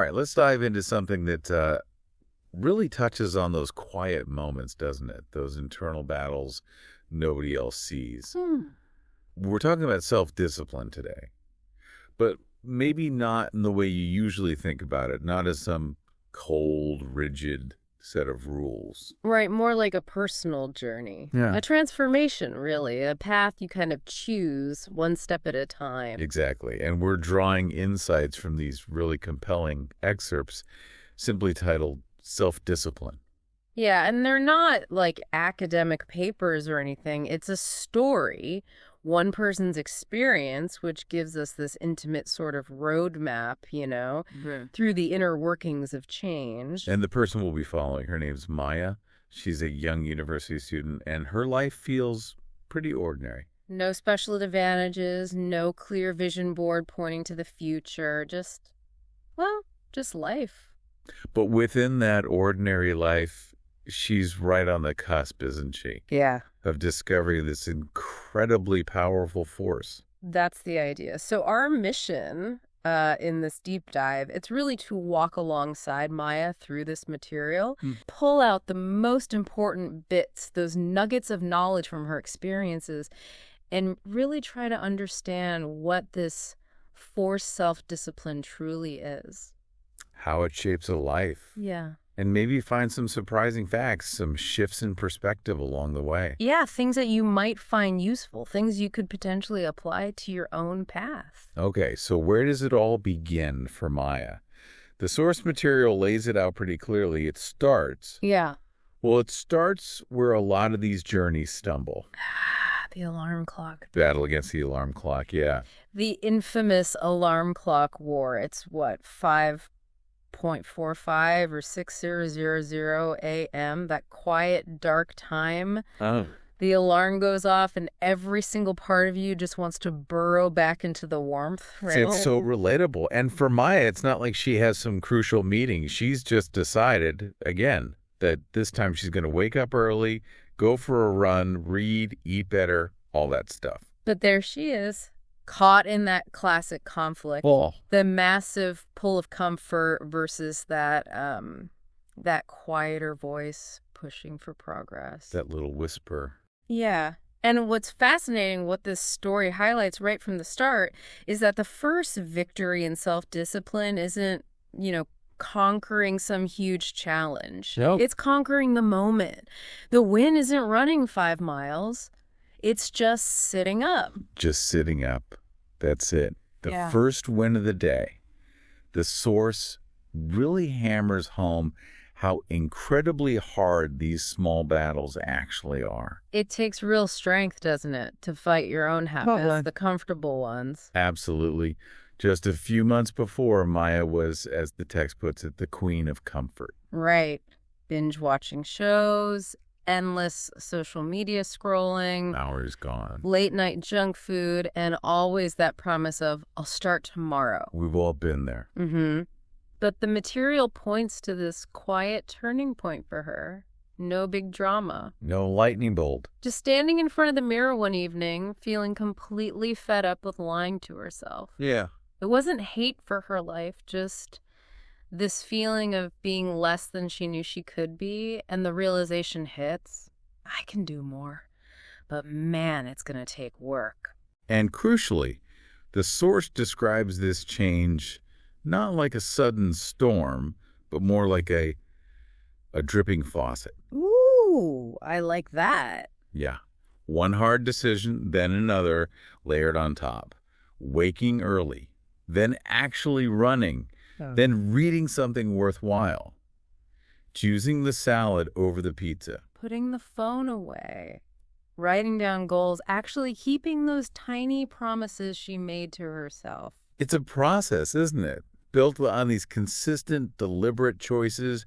right, let's dive into something that really touches on those quiet moments, doesn't it? Those internal battles nobody else sees. Hmm. We're talking about self-discipline today, but maybe not in the way you usually think about it, not as some cold, rigid set of rules. Right, more like a personal journey. Yeah. A transformation, really. A path you kind of choose one step at a time. Exactly. And we're drawing insights from these really compelling excerpts simply titled Self-Discipline. Yeah, and they're not like academic papers or anything. It's a story, one person's experience, which gives us this intimate sort of roadmap, through the inner workings of change. And the person we'll be following, her name's Maya. She's a young university student, and her life feels pretty ordinary. No special advantages, no clear vision board pointing to the future, just life. But within that ordinary life, she's right on the cusp, isn't she? Yeah. Of discovering this incredibly powerful force. That's the idea. So our mission in this deep dive, it's really to walk alongside Maya through this material, pull out the most important bits, those nuggets of knowledge from her experiences, and really try to understand what this forced self-discipline truly is. How it shapes a life. Yeah. And maybe find some surprising facts, some shifts in perspective along the way. Yeah, things that you might find useful, things you could potentially apply to your own path. Okay, so where does it all begin for Maya? The source material lays it out pretty clearly. It starts where a lot of these journeys stumble. The alarm clock. Battle against the alarm clock, yeah. The infamous alarm clock war. It's what, 5.45 or 6000 a.m., that quiet, dark time. Oh. The alarm goes off and every single part of you just wants to burrow back into the warmth. Right? It's so relatable. And for Maya, it's not like she has some crucial meeting. She's just decided, again, that this time she's going to wake up early, go for a run, read, eat better, all that stuff. But there she is, caught in that classic conflict. Oh. The massive pull of comfort versus that quieter voice pushing for progress. That little whisper. Yeah. And what's fascinating, what this story highlights right from the start, is that the first victory in self-discipline isn't, conquering some huge challenge. Nope. It's conquering the moment. The win isn't running 5 miles. It's just sitting up. Just sitting up. That's it. The Yeah. first win of the day. The source really hammers home how incredibly hard these small battles actually are. It takes real strength, doesn't it, to fight your own habits, the comfortable ones. Absolutely. Just a few months before, Maya was, as the text puts it, the queen of comfort. Right. Binge watching shows, endless social media scrolling, Hours gone. late night junk food, and always that promise of, I'll start tomorrow. We've all been there. Mm-hmm. But the material points to this quiet turning point for her. No big drama. No lightning bolt. Just standing in front of the mirror one evening, feeling completely fed up with lying to herself. Yeah. It wasn't hate for her life, just this feeling of being less than she knew she could be, and the realization hits, I can do more. But man, it's going to take work. And crucially, the source describes this change not like a sudden storm, but more like a dripping faucet. Ooh, I like that. Yeah. One hard decision, then another layered on top. Waking early, then actually running, then reading something worthwhile. Choosing the salad over the pizza. Putting the phone away. Writing down goals, actually keeping those tiny promises she made to herself. It's a process, isn't it? Built on these consistent, deliberate choices,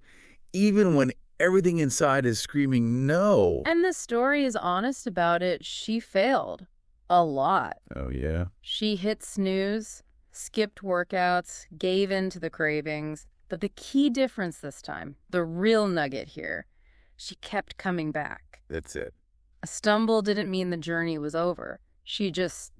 even when everything inside is screaming no. And the story is honest about it. She failed. A lot. Oh, yeah? She hit snooze, skipped workouts, gave in to the cravings. But the key difference this time, the real nugget here, she kept coming back. That's it. A stumble didn't mean the journey was over. She just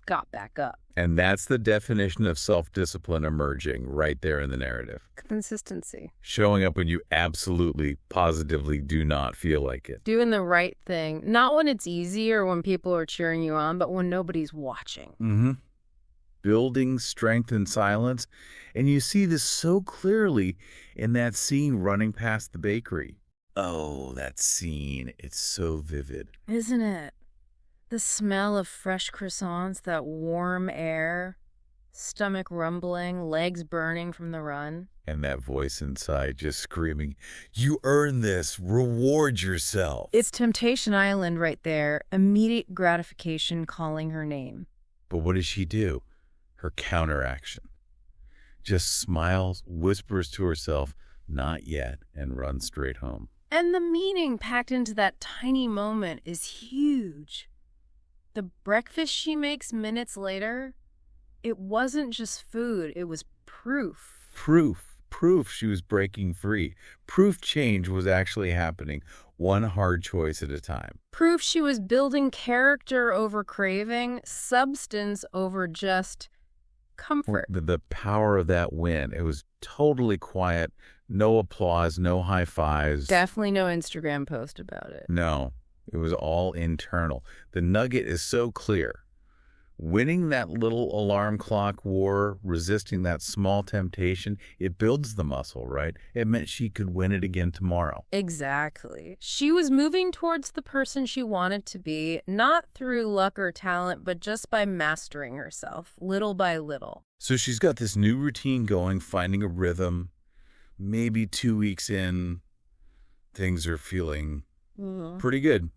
got back up. And that's the definition of self-discipline emerging right there in the narrative. Consistency. Showing up when you absolutely, positively do not feel like it. Doing the right thing. Not when it's easy or when people are cheering you on, but when nobody's watching. Mm-hmm. Building strength in silence. And you see this so clearly in that scene running past the bakery. Oh, that scene. It's so vivid. Isn't it? The smell of fresh croissants, that warm air, stomach rumbling, legs burning from the run. And that voice inside just screaming, "You earned this. Reward yourself." It's Temptation Island right there. Immediate gratification calling her name. But what does she do? Her counteraction. Just smiles, whispers to herself, "Not yet," and runs straight home. And the meaning packed into that tiny moment is huge. The breakfast she makes minutes later, it wasn't just food, it was proof. Proof she was breaking free. Proof change was actually happening, one hard choice at a time. Proof she was building character over craving, substance over just comfort. The power of that win. It was totally quiet, no applause, no high fives. Definitely no Instagram post about it. No, it was all internal. The nugget is so clear. Winning that little alarm clock war, resisting that small temptation, it builds the muscle, right? It meant she could win it again tomorrow. Exactly. She was moving towards the person she wanted to be, not through luck or talent, but just by mastering herself, little by little. So she's got this new routine going, finding a rhythm. Maybe 2 weeks in, things are feeling pretty good,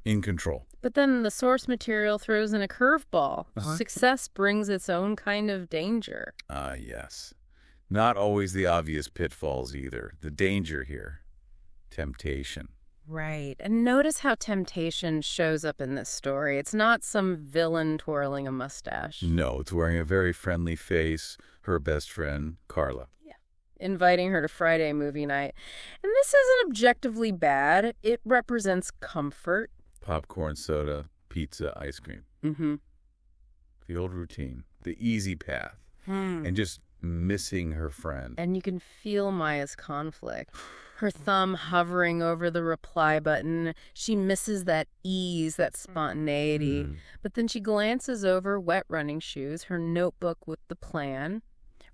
in control. But then the source material throws in a curveball. Uh-huh. Success brings its own kind of danger. Yes. Not always the obvious pitfalls either. The danger here, temptation. Right. And notice how temptation shows up in this story. It's not some villain twirling a mustache. No, it's wearing a very friendly face, her best friend, Carla. Inviting her to Friday movie night. And this isn't objectively bad. It represents comfort. Popcorn, soda, pizza, ice cream. Mm-hmm. The old routine, the easy path, and just missing her friend. And you can feel Maya's conflict. Her thumb hovering over the reply button. She misses that ease, that spontaneity. But then she glances over wet running shoes, her notebook with the plan.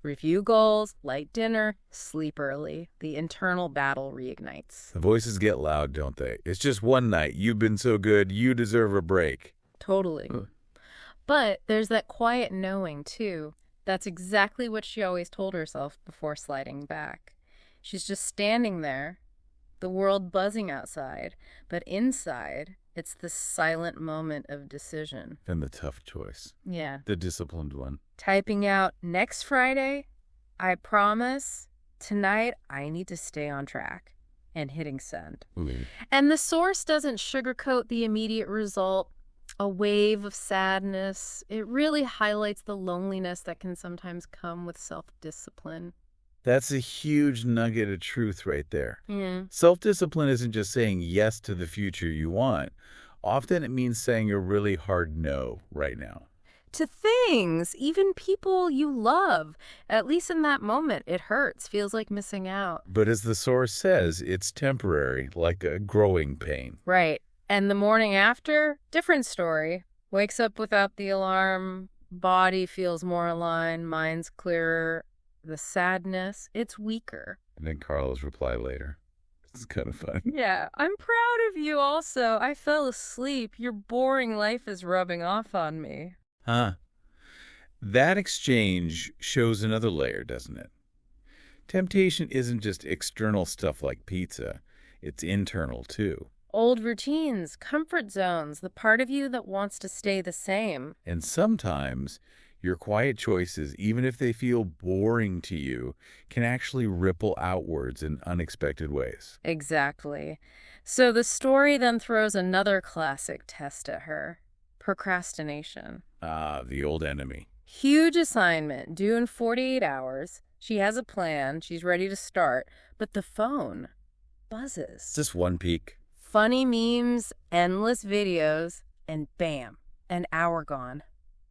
Review goals, light dinner, sleep early. The internal battle reignites. The voices get loud, don't they? It's just one night. You've been so good. You deserve a break. Totally. But there's that quiet knowing, too. That's exactly what she always told herself before sliding back. She's just standing there, the world buzzing outside, but inside, it's the silent moment of decision. And the tough choice. Yeah. The disciplined one. Typing out, next Friday, I promise, tonight I need to stay on track, and hitting send. And the source doesn't sugarcoat the immediate result, a wave of sadness. It really highlights the loneliness that can sometimes come with self-discipline. That's a huge nugget of truth right there. Yeah. Self-discipline isn't just saying yes to the future you want. Often it means saying a really hard no right now. To things, even people you love. At least in that moment, it hurts, feels like missing out. But as the source says, it's temporary, like a growing pain. Right. And the morning after, different story. Wakes up without the alarm, body feels more aligned, mind's clearer. The sadness, it's weaker. And then Carla's reply later. It's kind of fun. Yeah, I'm proud of you also. I fell asleep. Your boring life is rubbing off on me. That exchange shows another layer, doesn't it? Temptation isn't just external stuff like pizza. It's internal, too. Old routines, comfort zones, the part of you that wants to stay the same. And sometimes your quiet choices, even if they feel boring to you, can actually ripple outwards in unexpected ways. Exactly. So the story then throws another classic test at her. Procrastination. The old enemy. Huge assignment, due in 48 hours. She has a plan. She's ready to start. But the phone buzzes. Just one peek. Funny memes, endless videos, and bam, an hour gone.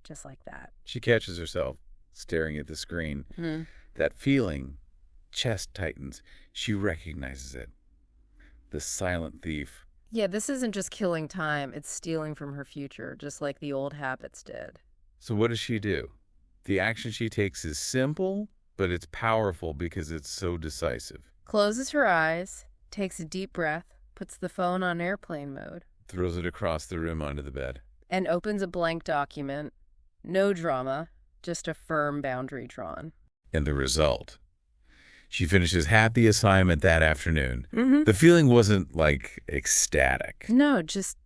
just like that. She catches herself staring at the screen. Mm. That feeling, chest tightens. She recognizes it. The silent thief. Yeah, this isn't just killing time. It's stealing from her future, just like the old habits did. So what does she do? The action she takes is simple, but it's powerful because it's so decisive. Closes her eyes, takes a deep breath, puts the phone on airplane mode, Throws it across the room onto the bed. and opens a blank document. No drama, just a firm boundary drawn. And the result. She finishes half the assignment that afternoon. Mm-hmm. The feeling wasn't, like, ecstatic. No, just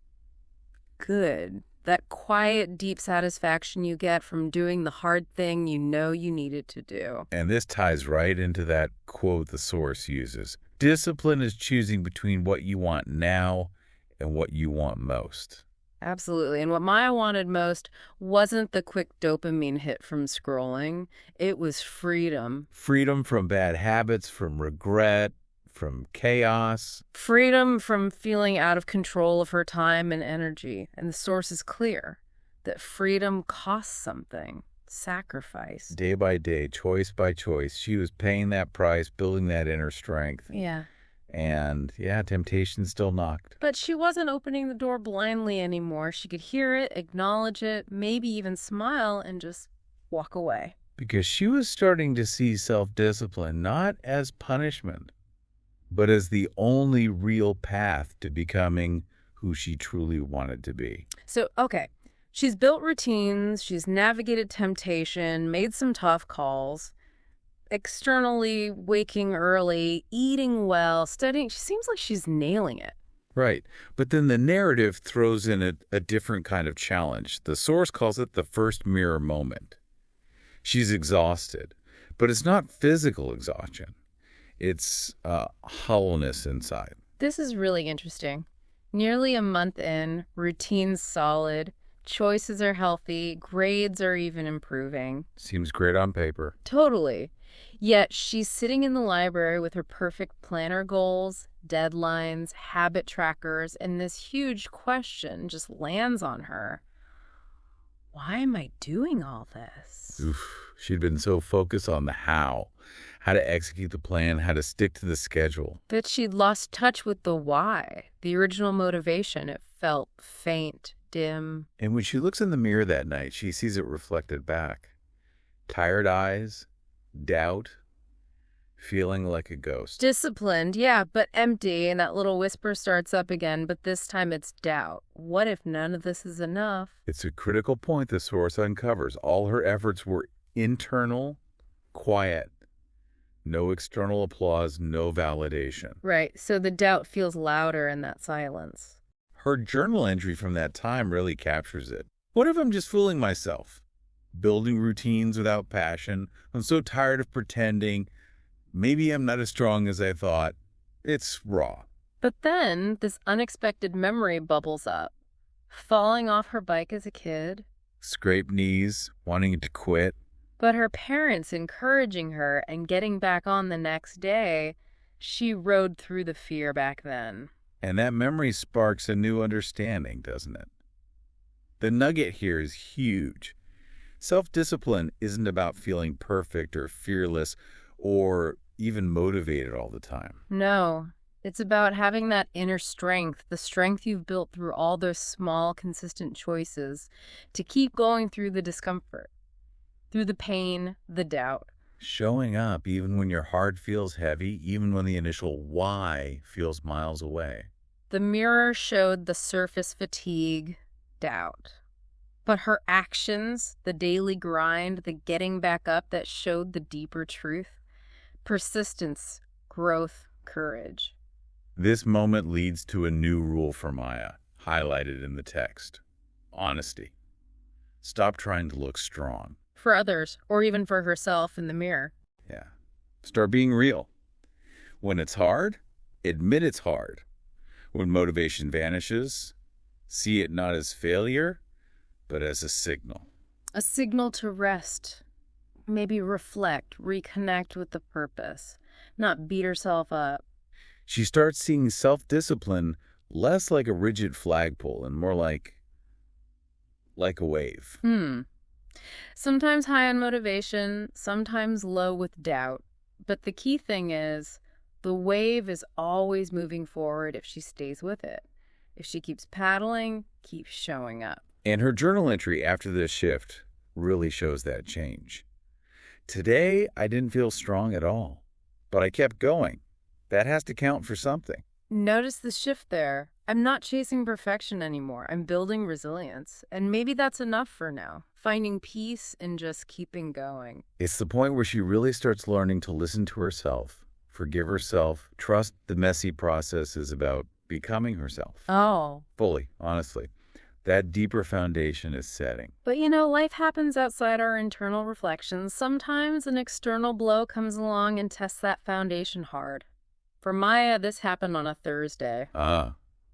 good. That quiet, deep satisfaction you get from doing the hard thing you know you needed to do. And this ties right into that quote the source uses. Discipline is choosing between what you want now and what you want most. Absolutely. And what Maya wanted most wasn't the quick dopamine hit from scrolling. It was freedom. Freedom from bad habits, from regret, from chaos. Freedom from feeling out of control of her time and energy. And the source is clear that freedom costs something. Sacrifice. Day by day, choice by choice, she was paying that price, building that inner strength. Yeah. And, yeah, temptation still knocked. But she wasn't opening the door blindly anymore. She could hear it, acknowledge it, maybe even smile and just walk away. Because she was starting to see self-discipline not as punishment, but as the only real path to becoming who she truly wanted to be. So, okay, she's built routines, she's navigated temptation, made some tough calls, externally waking early, eating well, studying. She seems like she's nailing it. Right. But then the narrative throws in a different kind of challenge. The source calls it the first mirror moment. She's exhausted, but it's not physical exhaustion. It's hollowness inside. This is really interesting. Nearly a month in, routine's solid, choices are healthy, grades are even improving. Seems great on paper. Totally. Yet she's sitting in the library with her perfect planner goals, deadlines, habit trackers, and this huge question just lands on her. Why am I doing all this? Oof. She'd been so focused on the how to execute the plan, how to stick to the schedule. That she'd lost touch with the why, the original motivation. It felt faint, dim. And when she looks in the mirror that night, she sees it reflected back. Tired eyes, doubt, feeling like a ghost. Disciplined, yeah, but empty, and that little whisper starts up again, but this time it's doubt. What if none of this is enough? It's a critical point the source uncovers. All her efforts were internal, quiet. No external applause, no validation. Right, so the doubt feels louder in that silence. Her journal entry from that time really captures it. What if I'm just fooling myself? Building routines without passion. I'm so tired of pretending. Maybe I'm not as strong as I thought. It's raw. But then this unexpected memory bubbles up. Falling off her bike as a kid. Scraped knees, wanting to quit. But her parents encouraging her and getting back on the next day. She rode through the fear back then. And that memory sparks a new understanding, doesn't it? The nugget here is huge. Self-discipline isn't about feeling perfect or fearless or even motivated all the time. No, it's about having that inner strength, the strength you've built through all those small, consistent choices to keep going through the discomfort, through the pain, the doubt. Showing up even when your heart feels heavy, even when the initial why feels miles away. The mirror showed the surface fatigue, doubt. But her actions, the daily grind, the getting back up that showed the deeper truth, persistence, growth, courage. This moment leads to a new rule for Maya, highlighted in the text. Honesty. Stop trying to look strong. For others, or even for herself in the mirror. Yeah. Start being real. When it's hard, admit it's hard. When motivation vanishes, see it not as failure, but as a signal. A signal to rest, maybe reflect, reconnect with the purpose, not beat herself up. She starts seeing self-discipline less like a rigid flagpole and more like a wave. Sometimes high on motivation, sometimes low with doubt. But the key thing is, the wave is always moving forward if she stays with it. If she keeps paddling, keeps showing up. And her journal entry after this shift really shows that change. Today, I didn't feel strong at all, but I kept going. That has to count for something. Notice the shift there. I'm not chasing perfection anymore. I'm building resilience. And maybe that's enough for now. Finding peace and just keeping going. It's the point where she really starts learning to listen to herself, forgive herself, trust the messy process is about becoming herself. Oh. Fully, honestly. That deeper foundation is setting. But life happens outside our internal reflections. Sometimes an external blow comes along and tests that foundation hard. For Maya, this happened on a Thursday.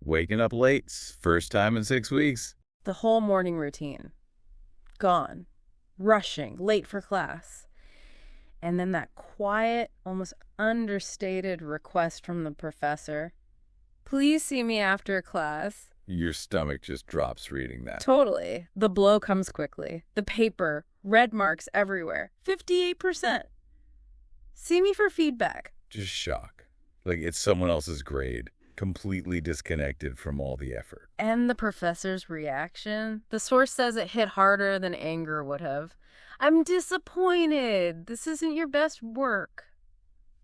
Waking up late, first time in 6 weeks. The whole morning routine. Gone. Rushing, late for class. And then that quiet, almost understated request from the professor. Please see me after class. Your stomach just drops reading that. Totally. The blow comes quickly. The paper, red marks everywhere. 58%. See me for feedback. Just shock. Like it's someone else's grade. Completely disconnected from all the effort. And the professor's reaction? The source says it hit harder than anger would have. I'm disappointed. This isn't your best work.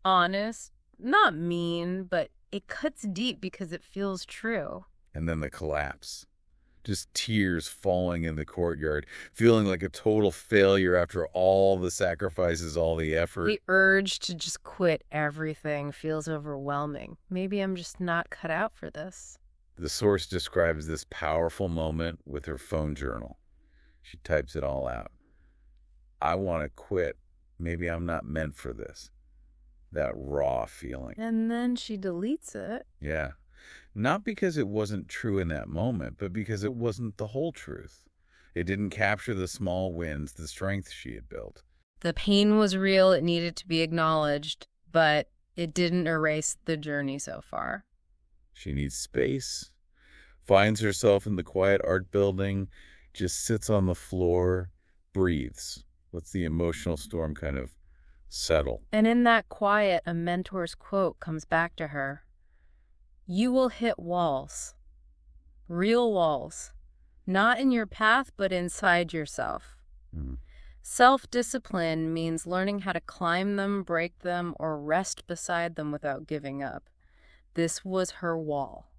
Honest. Not mean, but it cuts deep because it feels true. And then the collapse. Just tears falling in the courtyard, feeling like a total failure after all the sacrifices, all the effort. The urge to just quit everything feels overwhelming. Maybe I'm just not cut out for this. The source describes this powerful moment with her phone journal. She types it all out. I want to quit. Maybe I'm not meant for this. That raw feeling. And then she deletes it. Yeah. Not because it wasn't true in that moment, but because it wasn't the whole truth. It didn't capture the small wins, the strength she had built. The pain was real, it needed to be acknowledged, but it didn't erase the journey so far. She needs space, finds herself in the quiet art building, just sits on the floor, breathes, lets the emotional storm kind of settle. And in that quiet, a mentor's quote comes back to her. You will hit walls, real walls, not in your path, but inside yourself. Self-discipline means learning how to climb them, break them, or rest beside them without giving up. This was her wall,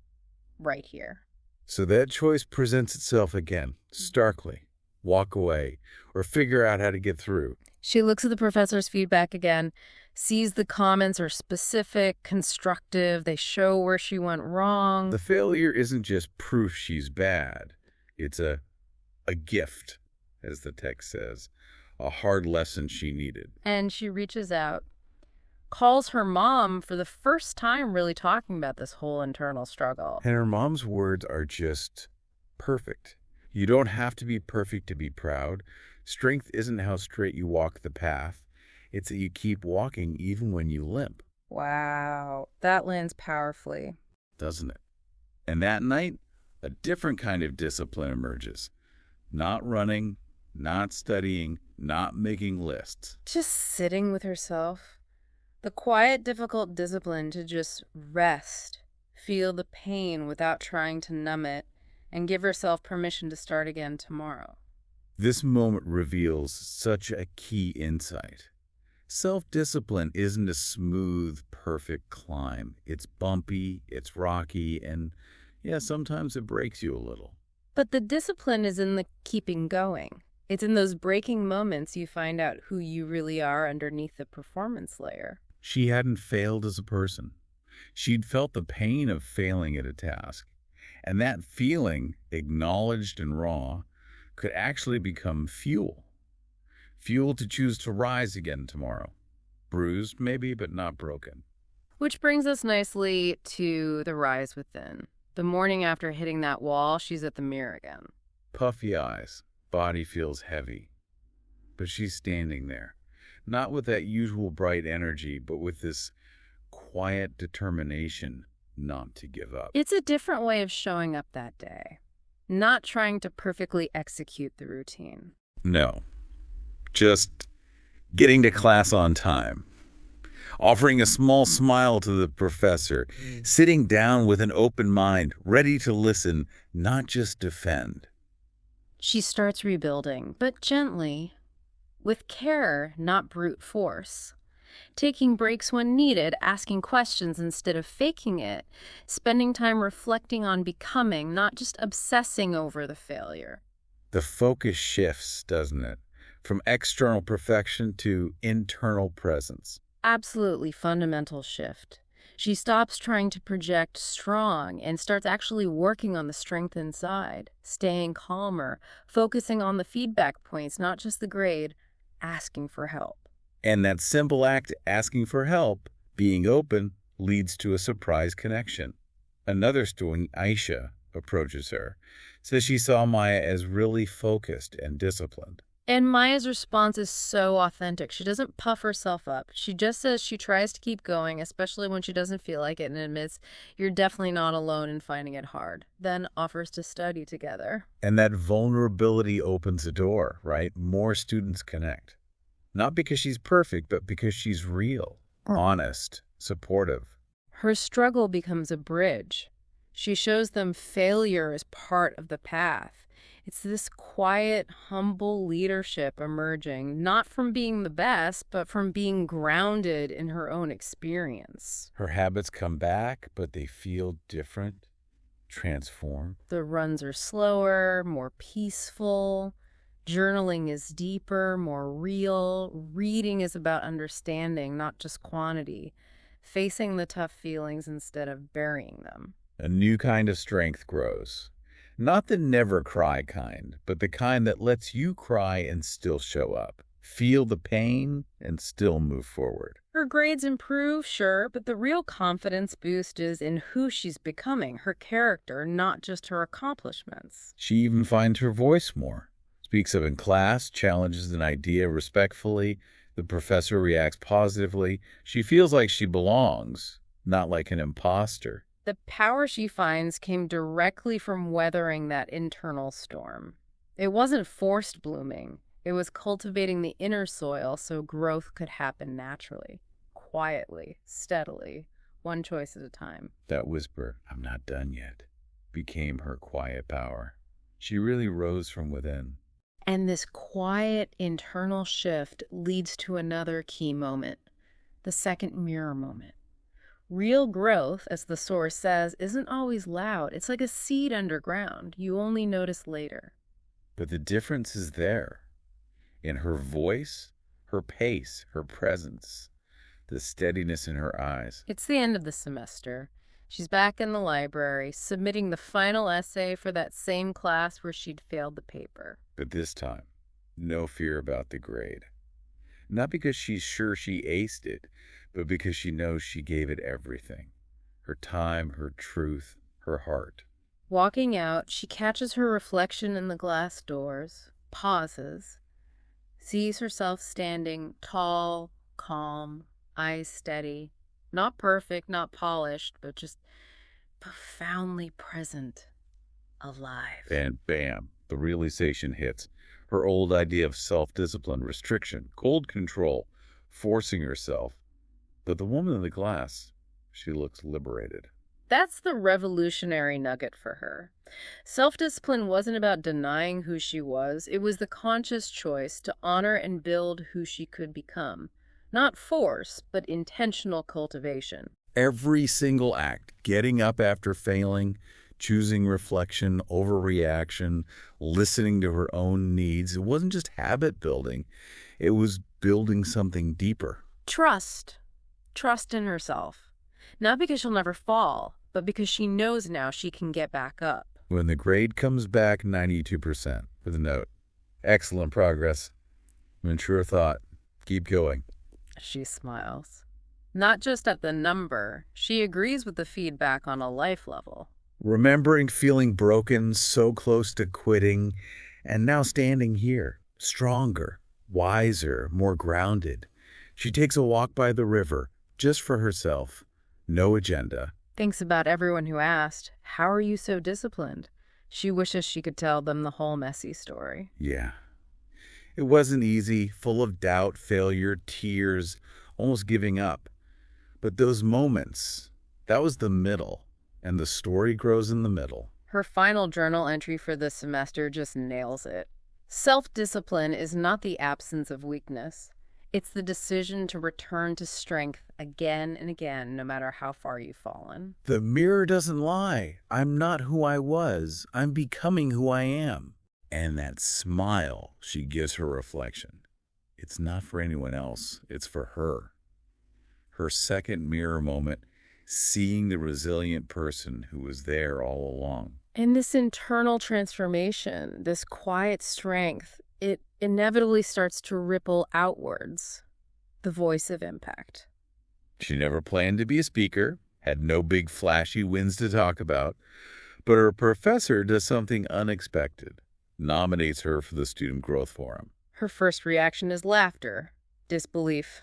right here. So that choice presents itself again, starkly. Walk away, or figure out how to get through. She looks at the professor's feedback again, sees the comments are specific, constructive, they show where she went wrong. The failure isn't just proof she's bad. It's a gift, as the text says, a hard lesson she needed. And she reaches out, calls her mom for the first time really talking about this whole internal struggle. And her mom's words are just perfect. You don't have to be perfect to be proud. Strength isn't how straight you walk the path. It's that you keep walking even when you limp. Wow, that lands powerfully. Doesn't it? And that night, a different kind of discipline emerges. Not running, not studying, not making lists. Just sitting with herself. The quiet, difficult discipline to just rest, feel the pain without trying to numb it, and give herself permission to start again tomorrow. This moment reveals such a key insight. Self-discipline isn't a smooth, perfect climb. It's bumpy, it's rocky, and yeah, sometimes it breaks you a little. But the discipline is in the keeping going. It's in those breaking moments you find out who you really are underneath the performance layer. She hadn't failed as a person. She'd felt the pain of failing at a task. And that feeling, acknowledged and raw, could actually become fuel. Fuel to choose to rise again tomorrow. Bruised, maybe, but not broken. Which brings us nicely to the rise within. The morning after hitting that wall, she's at the mirror again. Puffy eyes, body feels heavy. But she's standing there, not with that usual bright energy, but with this quiet determination not to give up. It's a different way of showing up that day. Not trying to perfectly execute the routine. No, Just getting to class on time, offering a small smile to the professor, sitting down with an open mind, ready to listen, not just defend. She starts rebuilding, but gently, with care, not brute force. Taking breaks when needed, asking questions instead of faking it, spending time reflecting on becoming, not just obsessing over the failure. The focus shifts, doesn't it? From external perfection to internal presence. Absolutely fundamental shift. She stops trying to project strong and starts actually working on the strength inside, staying calmer, focusing on the feedback points, not just the grade, asking for help. And that simple act, asking for help, being open, leads to a surprise connection. Another student, Aisha, approaches her, says she saw Maya as really focused and disciplined. And Maya's response is so authentic. She doesn't puff herself up. She just says she tries to keep going, especially when she doesn't feel like it, and admits you're definitely not alone in finding it hard. Then offers to study together. And that vulnerability opens a door, right? More students connect. Not because she's perfect, but because she's real, honest, supportive. Her struggle becomes a bridge. She shows them failure as part of the path. It's this quiet, humble leadership emerging, not from being the best, but from being grounded in her own experience. Her habits come back, but they feel different, transformed. The runs are slower, more peaceful. Journaling is deeper, more real. Reading is about understanding, not just quantity. Facing the tough feelings instead of burying them. A new kind of strength grows. Not the never cry kind, but the kind that lets you cry and still show up. Feel the pain and still move forward. Her grades improve, sure, but the real confidence boost is in who she's becoming, her character, not just her accomplishments. She even finds her voice more. Speaks up in class, challenges an idea respectfully. The professor reacts positively. She feels like she belongs, not like an imposter. The power she finds came directly from weathering that internal storm. It wasn't forced blooming. It was cultivating the inner soil so growth could happen naturally, quietly, steadily, one choice at a time. That whisper, "I'm not done yet," became her quiet power. She really rose from within. And this quiet internal shift leads to another key moment, the second mirror moment. Real growth, as the source says, isn't always loud. It's like a seed underground. You only notice later. But the difference is there. In her voice, her pace, her presence, the steadiness in her eyes. It's the end of the semester. She's back in the library, submitting the final essay for that same class where she'd failed the paper. But this time, no fear about the grade. Not because she's sure she aced it, but because she knows she gave it everything. Her time, her truth, her heart. Walking out, she catches her reflection in the glass doors, pauses, sees herself standing tall, calm, eyes steady. Not perfect, not polished, but just profoundly present, alive. And bam, the realization hits. Her old idea of self-discipline, restriction, cold control, forcing herself. But the woman in the glass, she looks liberated. That's the revolutionary nugget for her. Self-discipline wasn't about denying who she was. It was the conscious choice to honor and build who she could become. Not force, but intentional cultivation. Every single act, getting up after failing, choosing reflection, overreaction, listening to her own needs, it wasn't just habit building. It was building something deeper. Trust. Trust in herself. Not because she'll never fall, but because she knows now she can get back up. When the grade comes back 92%, with a note, "Excellent progress. Mature thought. Keep going." She smiles. Not just at the number, she agrees with the feedback on a life level. Remembering feeling broken, so close to quitting, and now standing here, stronger, wiser, more grounded. She takes a walk by the river, just for herself. No agenda. Thinks about everyone who asked, "How are you so disciplined?" She wishes she could tell them the whole messy story. Yeah. It wasn't easy, full of doubt, failure, tears, almost giving up. But those moments, that was the middle, and the story grows in the middle. Her final journal entry for this semester just nails it. Self-discipline is not the absence of weakness. It's the decision to return to strength again and again, no matter how far you've fallen. The mirror doesn't lie. I'm not who I was. I'm becoming who I am. And that smile she gives her reflection, it's not for anyone else. It's for her. Her second mirror moment, seeing the resilient person who was there all along. And this internal transformation, this quiet strength, it inevitably starts to ripple outwards. The voice of impact. She never planned to be a speaker, had no big flashy wins to talk about, but her professor does something unexpected, nominates her for the Student Growth Forum. Her first reaction is laughter, disbelief.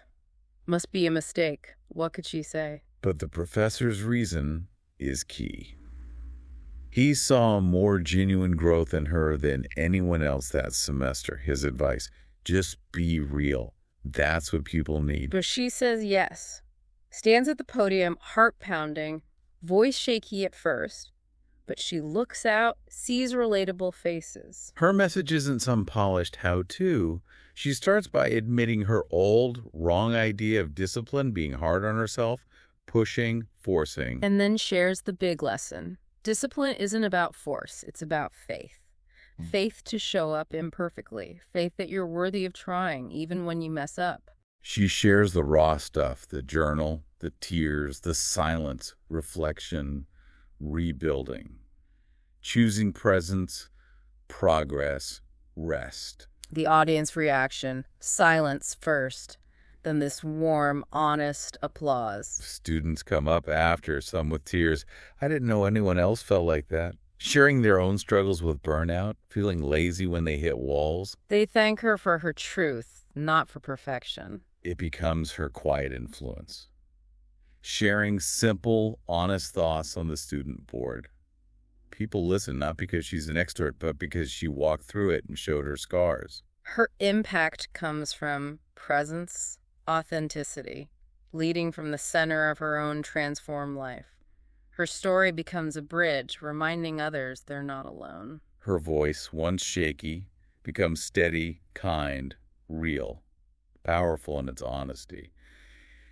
Must be a mistake. What could she say? But the professor's reason is key. He saw more genuine growth in her than anyone else that semester. His advice, just be real. That's what people need. But she says yes. Stands at the podium, heart pounding, voice shaky at first. But she looks out, sees relatable faces. Her message isn't some polished how-to. She starts by admitting her old, wrong idea of discipline, being hard on herself, pushing, forcing. And then shares the big lesson. Discipline isn't about force, it's about faith. Faith to show up imperfectly. Faith that you're worthy of trying, even when you mess up. She shares the raw stuff, the journal, the tears, the silence, reflection, rebuilding, choosing presence, progress, rest. The audience reaction, silence first, then this warm, honest applause. Students come up after, some with tears. I didn't know anyone else felt like that. Sharing their own struggles with burnout, feeling lazy when they hit walls. They thank her for her truth, not for perfection. It becomes her quiet influence. Sharing simple, honest thoughts on the student board. People listen not because she's an expert, but because she walked through it and showed her scars. Her impact comes from presence, authenticity, leading from the center of her own transformed life. Her story becomes a bridge, reminding others they're not alone. Her voice, once shaky, becomes steady, kind, real, powerful in its honesty.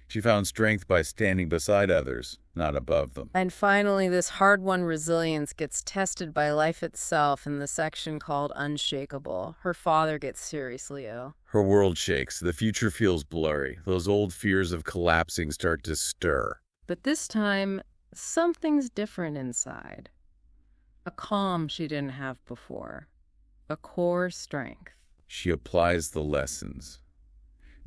She found strength by standing beside others, not above them. And finally, this hard-won resilience gets tested by life itself in the section called Unshakable. Her father gets seriously ill. Her world shakes. The future feels blurry. Those old fears of collapsing start to stir. But this time, something's different inside. A calm she didn't have before. A core strength. She applies the lessons.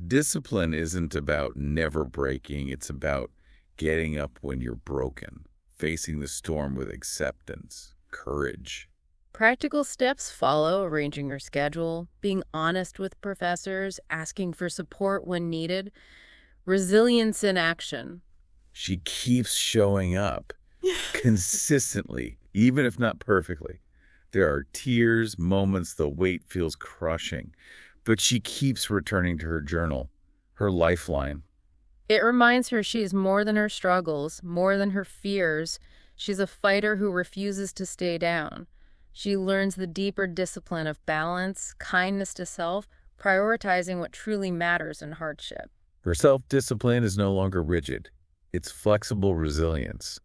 Discipline isn't about never breaking. It's about getting up when you're broken, facing the storm with acceptance, courage. Practical steps follow: arranging her schedule, being honest with professors, asking for support when needed. Resilience in action. She keeps showing up consistently, even if not perfectly. There are tears, moments the weight feels crushing, but she keeps returning to her journal, her lifeline. It reminds her she is more than her struggles, more than her fears. She's a fighter who refuses to stay down. She learns the deeper discipline of balance, kindness to self, prioritizing what truly matters in hardship. Her self-discipline is no longer rigid. It's flexible resilience,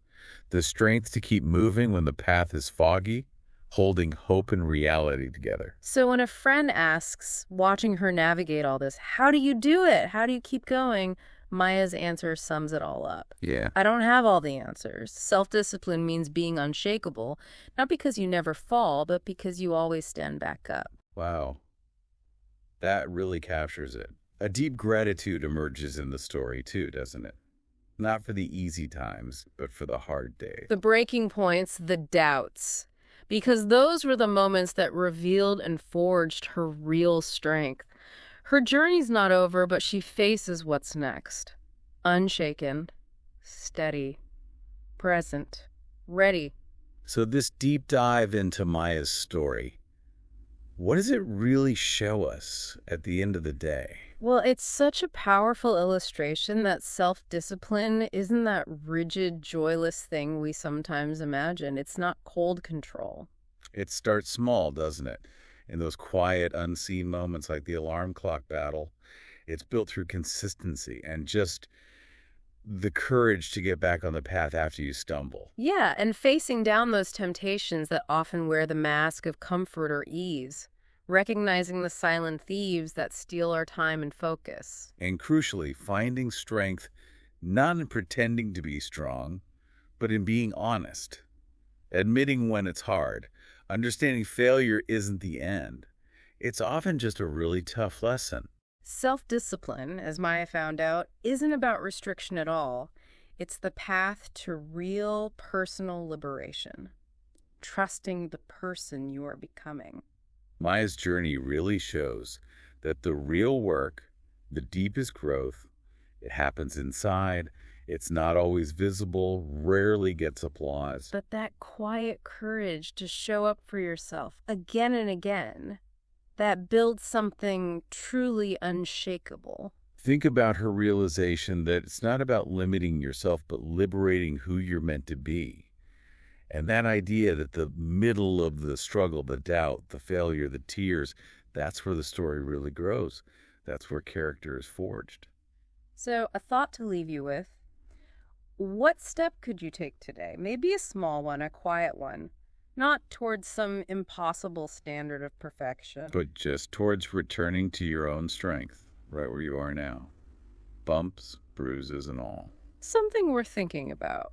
the strength to keep moving when the path is foggy, holding hope and reality together. So when a friend asks, watching her navigate all this, how do you do it? How do you keep going? Maya's answer sums it all up. Yeah. I don't have all the answers. Self-discipline means being unshakable, not because you never fall, but because you always stand back up. Wow. That really captures it. A deep gratitude emerges in the story too, doesn't it? Not for the easy times, but for the hard days. The breaking points, the doubts. Because those were the moments that revealed and forged her real strength. Her journey's not over, but she faces what's next. Unshaken, steady, present, ready. So this deep dive into Maya's story, What does it really show us at the end of the day? Well, it's such a powerful illustration that self-discipline isn't that rigid, joyless thing we sometimes imagine. It's not cold control. It starts small, doesn't it? In those quiet, unseen moments like the alarm clock battle. It's built through consistency and just the courage to get back on the path after you stumble. Yeah, and facing down those temptations that often wear the mask of comfort or ease, recognizing the silent thieves that steal our time and focus. And crucially, finding strength not in pretending to be strong, but in being honest, admitting when it's hard, understanding failure isn't the end. It's often just a really tough lesson. Self-discipline, as Maya found out, isn't about restriction at all. It's the path to real personal liberation, trusting the person you are becoming. Maya's journey really shows that the real work, the deepest growth, it happens inside. It's not always visible, rarely gets applause. But that quiet courage to show up for yourself again and again, that builds something truly unshakable. Think about her realization that it's not about limiting yourself, but liberating who you're meant to be. And that idea that the middle of the struggle, the doubt, the failure, the tears, that's where the story really grows. That's where character is forged. So, a thought to leave you with. What step could you take today? Maybe a small one, a quiet one. Not towards some impossible standard of perfection. But just towards returning to your own strength, right where you are now. Bumps, bruises, and all. Something worth thinking about.